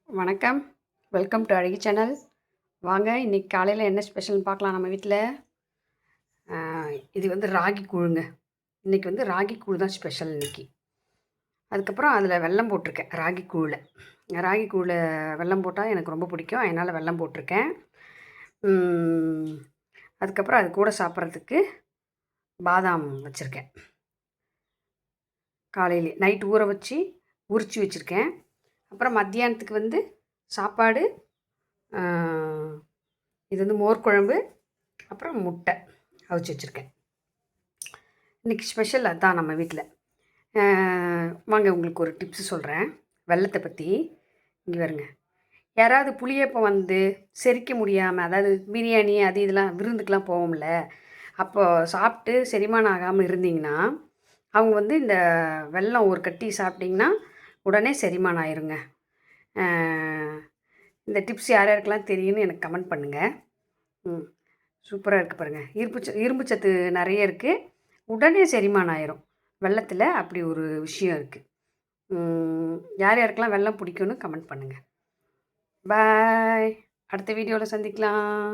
வணக்கம். Welcome to அழகி channel. வாங்க இன்றைக்கி காலையில் என்ன ஸ்பெஷல்னு பார்க்கலாம் நம்ம வீட்டில். இது வந்து ராகி கூழுங்க. இன்றைக்கி வந்து ராகி கூழ் தான் ஸ்பெஷல் இன்றைக்கி. அதுக்கப்புறம் அதில் வெல்லம் போட்டிருக்கேன் ராகி கூழில். ராகி கூழில் வெல்லம் போட்டால் எனக்கு ரொம்ப பிடிக்கும், அதனால் வெல்லம் போட்டிருக்கேன். அதுக்கப்புறம் அது கூட சாப்பிட்றதுக்கு பாதாம் வச்சுருக்கேன். காலையிலே நைட்டு ஊற வச்சு உரித்து வச்சுருக்கேன். அப்புறம் மத்தியானத்துக்கு வந்து சாப்பாடு, இது வந்து மோர் குழம்பு, அப்புறம் முட்டை அவிச்சு வச்சுருக்கேன். இன்றைக்கி ஸ்பெஷல் அதுதான் நம்ம வீட்டில். வாங்க உங்களுக்கு ஒரு டிப்ஸு சொல்கிறேன் வெல்லத்தை பற்றி. இங்கே வருங்க, யாராவது புளியப்பம் வந்து செரிக்க முடியாமல், அதாவது பிரியாணி அது இதெல்லாம் விருந்துக்கெலாம் போவோம்ல, அப்போது சாப்பிட்டு செரிமானம் ஆகாமல் இருந்தீங்கன்னா அவங்க வந்து இந்த வெல்லம் ஒரு கட்டி சாப்பிட்டிங்கன்னா உடனே செரிமானம் ஆயிருங்க. இந்த டிப்ஸ் யார் யாருக்கெல்லாம் தெரியும்னு எனக்கு கமெண்ட் பண்ணுங்கள். சூப்பராக இருக்குது பாருங்கள். இரும்பு சத்து நிறைய இருக்குது, உடனே செரிமானம் ஆயிரும். வெல்லத்தில் அப்படி ஒரு விஷயம் இருக்குது. யார் யாருக்கெல்லாம் வெல்லம் பிடிக்கும்னு கமெண்ட் பண்ணுங்கள். பாய். அடுத்த வீடியோவில் சந்திக்கலாம்.